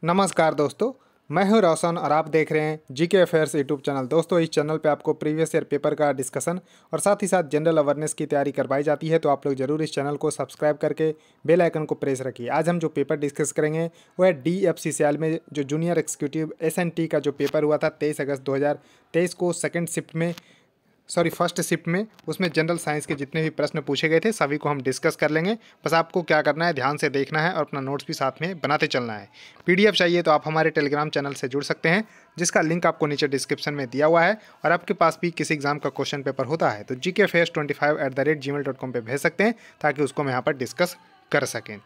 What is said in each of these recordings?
नमस्कार दोस्तों, मैं हूं रोशन और आप देख रहे हैं जीके अफेयर्स यूट्यूब चैनल। दोस्तों, इस चैनल पे आपको प्रीवियस ईयर पेपर का डिस्कशन और साथ ही साथ जनरल अवेयरनेस की तैयारी करवाई जाती है। तो आप लोग जरूर इस चैनल को सब्सक्राइब करके बेल आइकन को प्रेस रखिए। आज हम जो पेपर डिस्कस करेंगे वो है DFCCIL में जो जूनियर एग्जीक्यूटिव SNT का जो पेपर हुआ था 23 अगस्त 2023 को फर्स्ट शिफ्ट में, उसमें जनरल साइंस के जितने भी प्रश्न पूछे गए थे सभी को हम डिस्कस कर लेंगे। बस आपको क्या करना है, ध्यान से देखना है और अपना नोट्स भी साथ में बनाते चलना है। PDF चाहिए तो आप हमारे टेलीग्राम चैनल से जुड़ सकते हैं, जिसका लिंक आपको नीचे डिस्क्रिप्शन में दिया हुआ है। और आपके पास भी किसी एग्जाम का क्वेश्चन पेपर होता है तो gkfairs25@gmail.com पे भेज सकते हैं, ताकि उसको हम यहाँ पर डिस्कस कर सकें।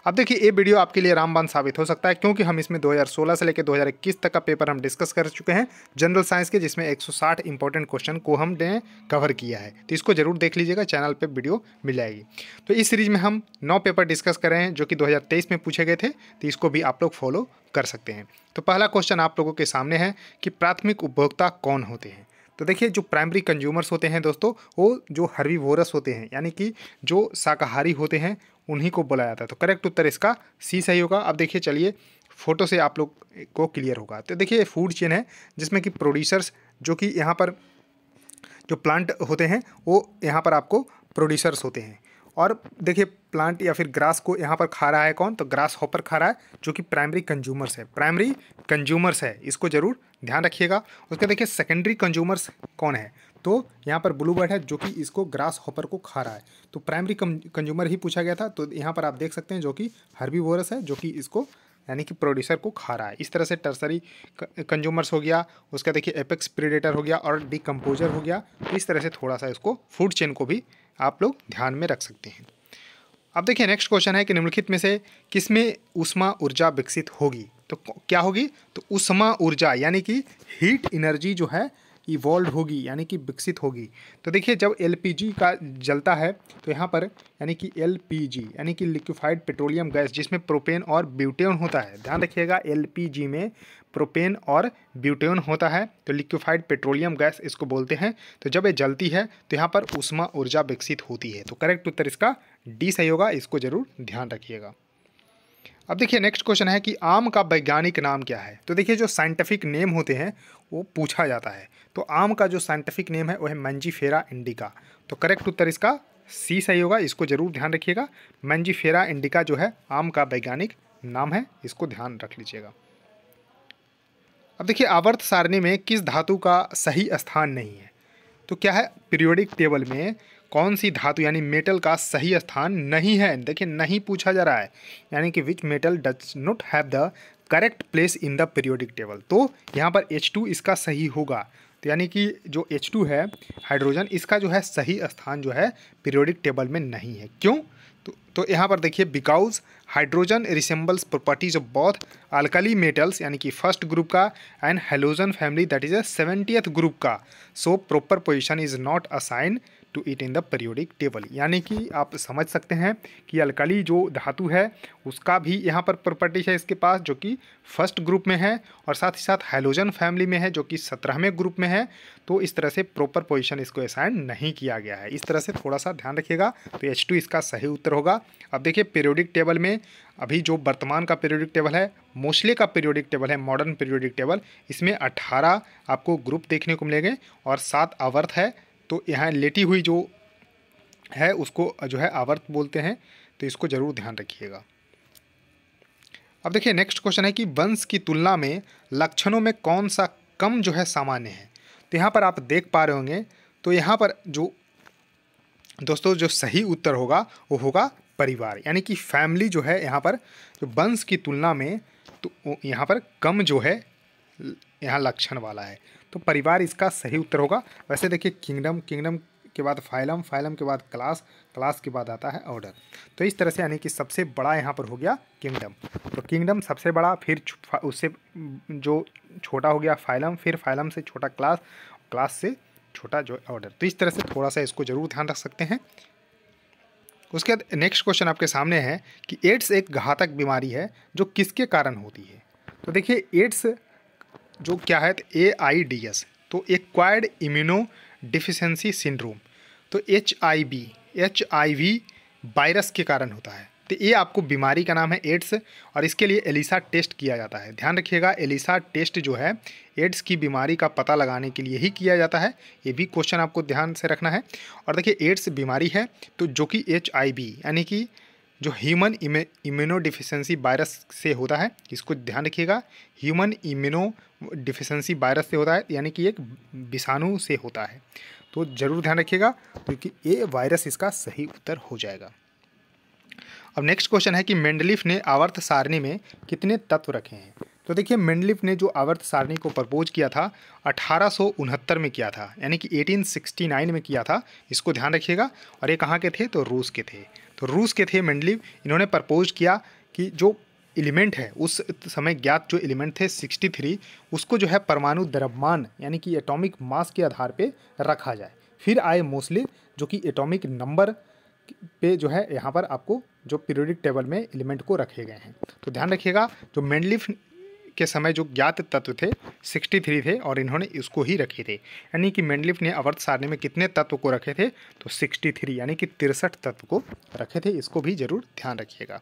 अब देखिए, ये वीडियो आपके लिए रामबाण साबित हो सकता है, क्योंकि हम इसमें 2016 से लेकर 2021 तक का पेपर हम डिस्कस कर चुके हैं जनरल साइंस के, जिसमें 160 इंपॉर्टेंट क्वेश्चन को हमने कवर किया है। तो इसको जरूर देख लीजिएगा, चैनल पे वीडियो मिल जाएगी। तो इस सीरीज में हम 9 पेपर डिस्कस कर रहे हैं जो कि 2023 में पूछे गए थे, तो इसको भी आप लोग फॉलो कर सकते हैं। तो पहला क्वेश्चन आप लोगों के सामने है कि प्राथमिक उपभोक्ता कौन होते हैं। तो देखिए, जो प्राइमरी कंज्यूमर्स होते हैं दोस्तों, वो जो हर्बीवोरस होते हैं, यानी कि जो शाकाहारी होते हैं, उन्हीं को बोला जाता है। तो करेक्ट उत्तर इसका सी सही होगा। अब देखिए, चलिए फोटो से आप लोग को क्लियर होगा। तो देखिए, फूड चेन है जिसमें कि प्रोड्यूसर्स, जो कि यहाँ पर जो प्लांट होते हैं वो यहाँ पर आपको प्रोड्यूसर्स होते हैं। और देखिए, प्लांट या फिर ग्रास को यहाँ पर खा रहा है कौन, तो ग्रास हॉपर खा रहा है, जो कि प्राइमरी कंज्यूमर्स है। प्राइमरी कंज्यूमर्स है, इसको जरूर ध्यान रखिएगा। उसके देखिए सेकेंडरी कंज्यूमर्स कौन है, तो यहाँ पर ब्लू बर्ड है, जो कि इसको ग्रास हॉपर को खा रहा है। तो प्राइमरी कंज्यूमर ही पूछा गया था। तो यहाँ पर आप देख सकते हैं जो कि हर्बीवोरस है, जो कि इसको यानी कि प्रोड्यूसर को खा रहा है। इस तरह से टर्सरी कंज्यूमर्स हो गया, उसका देखिए एपेक्स प्रेडेटर हो गया और डिकम्पोजर हो गया। तो इस तरह से थोड़ा सा इसको फूड चेन को भी आप लोग ध्यान में रख सकते हैं। अब देखिए, नेक्स्ट क्वेश्चन है कि निम्नलिखित में से किसमें ऊष्मा ऊर्जा विकसित होगी। तो क्या होगी, तो ऊष्मा ऊर्जा यानी कि हीट एनर्जी जो है इवॉल्व होगी, यानी कि विकसित होगी। तो देखिए, जब LPG का जलता है तो यहाँ पर यानी कि LPG यानी कि लिक्विफाइड पेट्रोलियम गैस, जिसमें प्रोपेन और ब्यूटेन होता है। ध्यान रखिएगा, LPG में प्रोपेन और ब्यूटेन होता है, तो लिक्विफाइड पेट्रोलियम गैस इसको बोलते हैं। तो जब ये जलती है तो यहाँ पर ऊष्मा ऊर्जा विकसित होती है। तो करेक्ट उत्तर इसका D सही होगा, इसको जरूर ध्यान रखिएगा। अब देखिए, नेक्स्ट क्वेश्चन है कि आम का वैज्ञानिक नाम क्या है। तो देखिए, जो साइंटिफिक नेम होते हैं वो पूछा जाता है। तो आम का जो साइंटिफिक नेम है वो है मैंजीफेरा इंडिका। तो करेक्ट उत्तर इसका C सही होगा, इसको जरूर ध्यान रखिएगा। मैंजीफेरा इंडिका जो है आम का वैज्ञानिक नाम है, इसको ध्यान रख लीजिएगा। अब देखिए, आवर्त सारणी में किस धातु का सही स्थान नहीं है। तो क्या है, पीरियोडिक टेबल में कौन सी धातु यानी मेटल का सही स्थान नहीं है। देखिए, नहीं पूछा जा रहा है, यानी कि which metal does not have the correct place in the periodic table. तो यहाँ पर H2 इसका सही होगा। तो यानी कि जो H2 है हाइड्रोजन, इसका जो है सही स्थान जो है पीरियोडिक टेबल में नहीं है। क्यों, तो यहाँ पर देखिए, because hydrogen resembles properties of both alkali metals, यानी कि फर्स्ट ग्रुप का, and halogen family that is a 70th group का, so proper position is not assign to it in the periodic table. यानी कि आप समझ सकते हैं कि अल्कली जो धातु है उसका भी यहाँ पर प्रॉपर्टी है इसके पास, जो कि फर्स्ट ग्रुप में है, और साथ ही साथ हैलोजन फैमिली में है, जो कि 17वें ग्रुप में है। तो इस तरह से प्रॉपर पोजीशन इसको असाइन नहीं किया गया है। इस तरह से थोड़ा सा ध्यान रखिएगा। तो H2 इसका सही उत्तर होगा। अब देखिए, पीरियोडिक टेबल में अभी जो वर्तमान का पीरियोडिक टेबल है, मोस्टली का पीरियोडिक टेबल है, मॉडर्न पीरियोडिक टेबल, इसमें 18 आपको ग्रुप देखने को मिलेंगे और 7 आवर्त है। तो यहाँ लेटी हुई जो है उसको जो है आवर्त बोलते हैं। तो इसको जरूर ध्यान रखिएगा। अब देखिए, नेक्स्ट क्वेश्चन है कि वंश की तुलना में लक्षणों में कौन सा कम जो है सामान्य है। तो यहाँ पर आप देख पा रहे होंगे, तो यहाँ पर जो दोस्तों जो सही उत्तर होगा वो होगा परिवार, यानी कि फैमिली जो है यहाँ पर जो वंश की तुलना में, तो यहाँ पर कम जो है यहाँ लक्षण वाला है। तो परिवार इसका सही उत्तर होगा। वैसे देखिए, किंगडम के बाद फाइलम के बाद क्लास के बाद आता है ऑर्डर। तो इस तरह से यानी कि सबसे बड़ा यहाँ पर हो गया किंगडम। तो किंगडम सबसे बड़ा, फिर उससे जो छोटा हो गया फाइलम, फिर फाइलम से छोटा क्लास से छोटा जो ऑर्डर। तो इस तरह से थोड़ा सा इसको जरूर ध्यान रख सकते हैं। उसके बाद नेक्स्ट क्वेश्चन आपके सामने है कि एड्स एक घातक बीमारी है जो किसके कारण होती है। तो देखिए, एड्स जो क्या है, AIDS, तो एक्वायर्ड इम्यूनो डिफिशियंसी सिंड्रोम। तो HIV वायरस के कारण होता है। तो ये आपको बीमारी का नाम है एड्स, और इसके लिए एलिसा टेस्ट किया जाता है। ध्यान रखिएगा, एलिसा टेस्ट जो है एड्स की बीमारी का पता लगाने के लिए ही किया जाता है। ये भी क्वेश्चन आपको ध्यान से रखना है। और देखिए एड्स बीमारी है तो जो कि HIV यानी कि जो ह्यूमन इम्यूनो डिफिशेंसी वायरस से होता है, इसको ध्यान रखिएगा, ह्यूमन इम्यूनो डिफिशेंसी वायरस से होता है, यानी कि एक विषाणु से होता है। तो ज़रूर ध्यान रखिएगा क्योंकि ये वायरस इसका सही उत्तर हो जाएगा। अब नेक्स्ट क्वेश्चन है कि मेंडलीफ ने आवर्त सारणी में कितने तत्व रखे हैं। तो देखिए मेंडलीफ ने जो आवर्त सारणी को प्रपोज किया था 1869 में किया था, यानी कि 1869 में किया था, इसको ध्यान रखिएगा। और ये कहाँ के थे, तो रूस के थे। तो रूस के थे मेंडलीफ। इन्होंने प्रपोज किया कि जो एलिमेंट है उस समय ज्ञात जो एलिमेंट थे 63, उसको जो है परमाणु द्रव्यमान यानी कि एटॉमिक मास के आधार पे रखा जाए। फिर आए मोस्टली जो कि एटॉमिक नंबर पे जो है यहाँ पर आपको जो पीरियोडिक टेबल में एलिमेंट को रखे गए हैं। तो ध्यान रखिएगा जो मेंडलीफ के समय जो ज्ञात तत्व थे 63 थे और इन्होंने इसको ही रखे थे, यानी कि मेंडलीफ ने आवर्त सारणी में कितने तत्व को रखे थे, तो 63 यानी कि 63 तत्व को रखे थे। इसको भी जरूर ध्यान रखिएगा।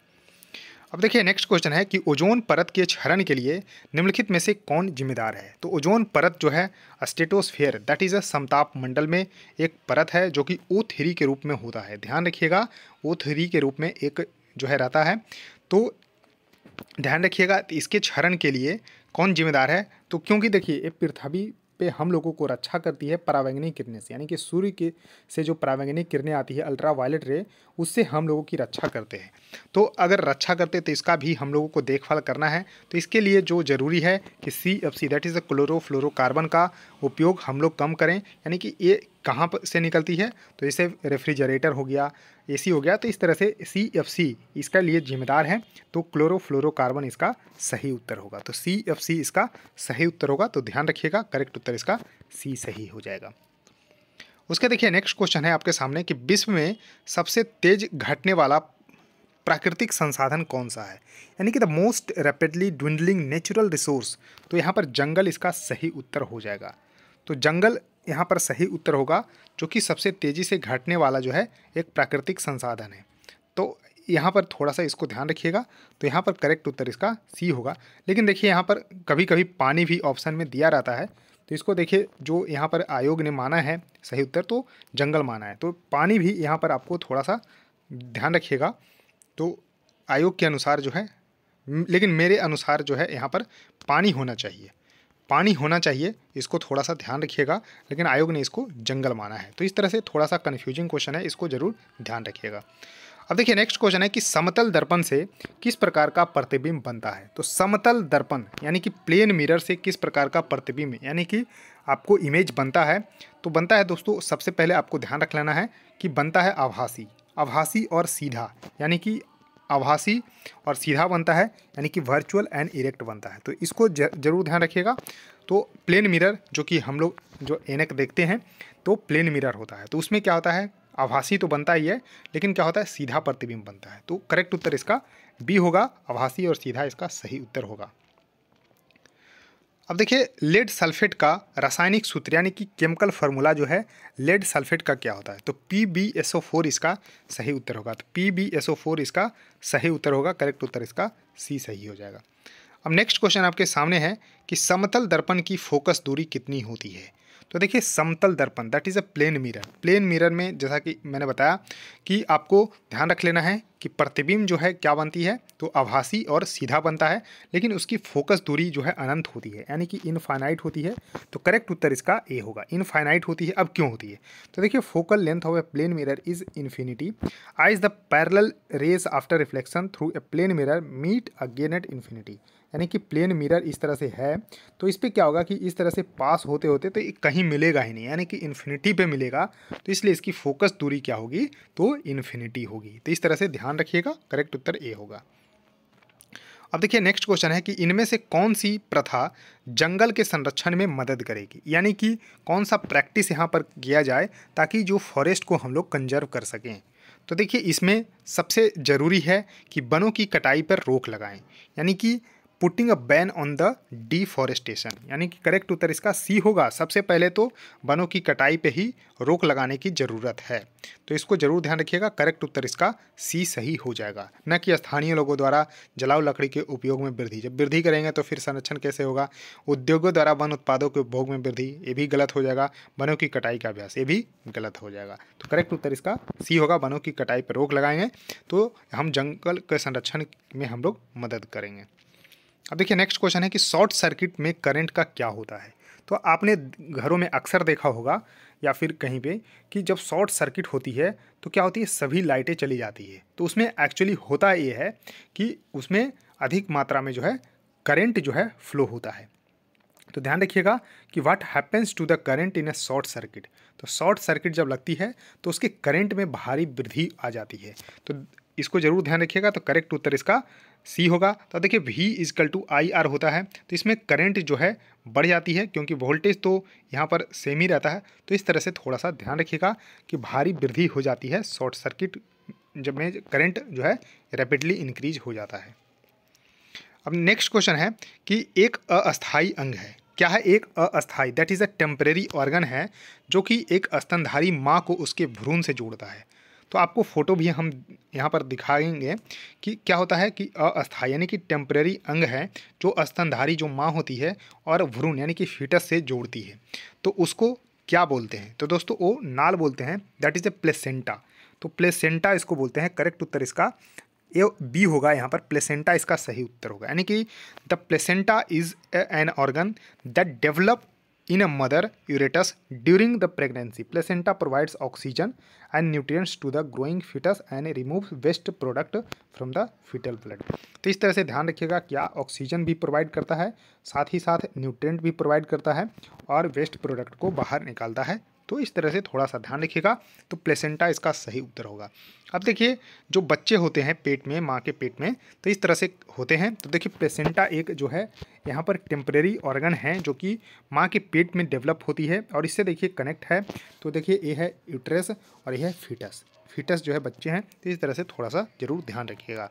अब देखिए नेक्स्ट क्वेश्चन है कि ओजोन परत के क्षरण के लिए निम्नलिखित में से कौन जिम्मेदार है। तो ओजोन परत जो है स्ट्रेटोस्फेयर दैट इज़ अ समताप मंडल में एक परत है जो कि O3 के रूप में होता है। ध्यान रखिएगा O3 के रूप में एक जो है रहता है। तो ध्यान रखिएगा इसके क्षरण के लिए कौन जिम्मेदार है, तो क्योंकि देखिए ये पृथ्वी पे हम लोगों को रक्षा करती है परावैंगनिक किरणें से, यानी कि सूर्य के से जो परावैंगनिक किरणें आती है अल्ट्रा वायलेट रे, उससे हम लोगों की रक्षा करते हैं। तो अगर रक्षा करते तो इसका भी हम लोगों को देखभाल करना है। तो इसके लिए जो ज़रूरी है कि CFC that is a chlorofluorocarbon का उपयोग हम लोग कम करें, यानी कि ये कहाँ पर से निकलती है, तो जैसे रेफ्रिजरेटर हो गया, AC हो गया, तो इस तरह से CFC इसका लिए जिम्मेदार है। तो क्लोरोफ्लोरोकार्बन इसका सही उत्तर होगा। तो CFC इसका सही उत्तर होगा। तो ध्यान रखिएगा करेक्ट उत्तर इसका C सही हो जाएगा। उसके देखिए नेक्स्ट क्वेश्चन है आपके सामने कि विश्व में सबसे तेज घटने वाला प्राकृतिक संसाधन कौन सा है, यानी कि the most rapidly dwindling natural resource. तो यहाँ पर जंगल इसका सही उत्तर हो जाएगा। तो जंगल यहाँ पर सही उत्तर होगा, जो कि सबसे तेज़ी से घटने वाला जो है एक प्राकृतिक संसाधन है। तो यहाँ पर थोड़ा सा इसको ध्यान रखिएगा। तो यहाँ पर करेक्ट उत्तर इसका C होगा। लेकिन देखिए यहाँ पर कभी कभी पानी भी ऑप्शन में दिया रहता है, तो इसको देखिए जो यहाँ पर आयोग ने माना है सही उत्तर तो जंगल माना है। तो पानी भी यहाँ पर आपको थोड़ा सा ध्यान रखिएगा। तो आयोग के अनुसार जो है, लेकिन मेरे अनुसार जो है यहाँ पर पानी होना चाहिए, पानी होना चाहिए, इसको थोड़ा सा ध्यान रखिएगा। लेकिन आयोग ने इसको जंगल माना है। तो इस तरह से थोड़ा सा कन्फ्यूजिंग क्वेश्चन है, इसको जरूर ध्यान रखिएगा। अब देखिए नेक्स्ट क्वेश्चन है कि समतल दर्पण से किस प्रकार का प्रतिबिंब बनता है। तो समतल दर्पण यानी कि प्लेन मिरर से किस प्रकार का प्रतिबिंब यानी कि आपको इमेज बनता है। तो बनता है दोस्तों, सबसे पहले आपको ध्यान रख लेना है कि बनता है आभासी, आभासी और सीधा, यानी कि आभासी और सीधा बनता है, यानी कि वर्चुअल एंड इरेक्ट बनता है। तो इसको जरूर ध्यान रखिएगा। तो प्लेन मिरर जो कि हम लोग जो ऐनक देखते हैं तो प्लेन मिरर होता है, तो उसमें क्या होता है, आभासी तो बनता ही है, लेकिन क्या होता है, सीधा प्रतिबिंब बनता है। तो करेक्ट उत्तर इसका B होगा, आभासी और सीधा इसका सही उत्तर होगा। अब देखिए लेड सल्फेट का रासायनिक सूत्र यानी कि केमिकल फार्मूला जो है लेड सल्फेट का क्या होता है। तो PbSO4 इसका सही उत्तर होगा। तो PbSO4 इसका सही उत्तर होगा। करेक्ट उत्तर इसका C सही हो जाएगा। अब नेक्स्ट क्वेश्चन आपके सामने है कि समतल दर्पण की फोकस दूरी कितनी होती है। तो देखिए समतल दर्पण that is a plane mirror, plane mirror में जैसा कि मैंने बताया कि आपको ध्यान रख लेना है कि प्रतिबिंब जो है क्या बनती है, तो आभासी और सीधा बनता है, लेकिन उसकी फोकस दूरी जो है अनंत होती है, यानी कि इनफाइनाइट होती है। तो करेक्ट उत्तर इसका A होगा। इनफाइनाइट होती है, अब क्यों होती है, तो देखिए focal length of a plane mirror is infinity as the parallel rays after reflection through a plane mirror meet again at infinity. यानी कि प्लेन मिरर इस तरह से है, तो इस पर क्या होगा कि इस तरह से पास होते होते तो कहीं मिलेगा ही नहीं, यानी कि इन्फिनिटी पे मिलेगा। तो इसलिए इसकी फोकस दूरी क्या होगी, तो इन्फिनिटी होगी। तो इस तरह से ध्यान रखिएगा, करेक्ट उत्तर A होगा। अब देखिए नेक्स्ट क्वेश्चन है कि इनमें से कौन सी प्रथा जंगल के संरक्षण में मदद करेगी, यानी कि कौन सा प्रैक्टिस यहाँ पर किया जाए ताकि जो फॉरेस्ट को हम लोग कंजर्व कर सकें। तो देखिए इसमें सबसे ज़रूरी है कि वनों की कटाई पर रोक लगाएं, यानी कि putting a ban on the deforestation, यानी कि करेक्ट उत्तर इसका सी होगा। सबसे पहले तो वनों की कटाई पे ही रोक लगाने की ज़रूरत है, तो इसको जरूर ध्यान रखिएगा। करेक्ट उत्तर इसका सी सही हो जाएगा, न कि स्थानीय लोगों द्वारा जलाऊ लकड़ी के उपयोग में वृद्धि। जब वृद्धि करेंगे तो फिर संरक्षण कैसे होगा। उद्योगों द्वारा वन उत्पादों के उपभोग में वृद्धि, ये भी गलत हो जाएगा। वनों की कटाई का अभ्यास, ये भी गलत हो जाएगा। तो करेक्ट उत्तर इसका सी होगा। वनों की कटाई पर रोक लगाएंगे तो हम जंगल के संरक्षण में हम लोग मदद करेंगे। अब देखिए नेक्स्ट क्वेश्चन है कि शॉर्ट सर्किट में करंट का क्या होता है। तो आपने घरों में अक्सर देखा होगा या फिर कहीं पे कि जब शॉर्ट सर्किट होती है तो क्या होती है, सभी लाइटें चली जाती है। तो उसमें एक्चुअली होता ये है कि उसमें अधिक मात्रा में जो है करंट जो है फ्लो होता है। तो ध्यान रखिएगा कि what happens to the current in a short circuit. तो शॉर्ट सर्किट जब लगती है तो उसके करंट में भारी वृद्धि आ जाती है। तो इसको जरूर ध्यान रखिएगा। तो करेक्ट उत्तर इसका सी होगा। तो देखिए V equal to I R होता है, तो इसमें करंट जो है बढ़ जाती है क्योंकि वोल्टेज तो यहाँ पर सेम ही रहता है। तो इस तरह से थोड़ा सा ध्यान रखिएगा कि भारी वृद्धि हो जाती है शॉर्ट सर्किट जब में करंट जो है रैपिडली इंक्रीज हो जाता है। अब नेक्स्ट क्वेश्चन है कि एक अस्थायी अंग है। क्या है एक अस्थायी, that is a temporary organ है जो कि एक स्तनधारी माँ को उसके भ्रूण से जोड़ता है। तो आपको फोटो भी हम यहाँ पर दिखाएंगे कि क्या होता है कि अस्थायी यानी कि टेम्परेरी अंग है जो स्तनधारी जो माँ होती है और भ्रूण यानी कि फीटस से जोड़ती है। तो उसको क्या बोलते हैं। तो दोस्तों वो नाल बोलते हैं, दैट इज़ ए प्लेसेंटा। तो प्लेसेंटा इसको बोलते हैं। करेक्ट उत्तर इसका ये बी होगा। यहाँ पर प्लेसेंटा इसका सही उत्तर होगा, यानी कि the placenta is an organ that develop in a mother यूरेटस during the pregnancy. Placenta provides oxygen and nutrients to the growing fetus and remove waste product from the fetal blood. तो इस तरह से ध्यान रखिएगा, क्या ऑक्सीजन भी provide करता है, साथ ही साथ न्यूट्रिएंट भी प्रोवाइड करता है और वेस्ट प्रोडक्ट को बाहर निकालता है। तो इस तरह से थोड़ा सा ध्यान रखिएगा। तो प्लेसेंटा इसका सही उत्तर होगा। अब देखिए जो बच्चे होते हैं पेट में, माँ के पेट में, तो इस तरह से होते हैं। तो देखिए प्लेसेंटा एक जो है यहाँ पर टेम्परेरी ऑर्गन है जो कि माँ के पेट में डेवलप होती है और इससे देखिए कनेक्ट है। तो देखिए ये है यूट्रस और ये है फीटस। फीटस जो है बच्चे हैं। तो इस तरह से थोड़ा सा जरूर ध्यान रखिएगा।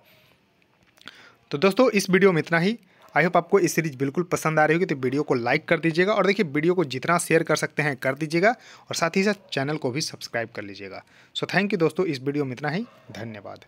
तो दोस्तों इस वीडियो में इतना ही। आई होप आपको ये सीरीज बिल्कुल पसंद आ रही होगी। तो वीडियो को लाइक कर दीजिएगा और देखिए वीडियो को जितना शेयर कर सकते हैं कर दीजिएगा और साथ ही साथ चैनल को भी सब्सक्राइब कर लीजिएगा। सो थैंक यू दोस्तों, इस वीडियो में इतना ही। धन्यवाद।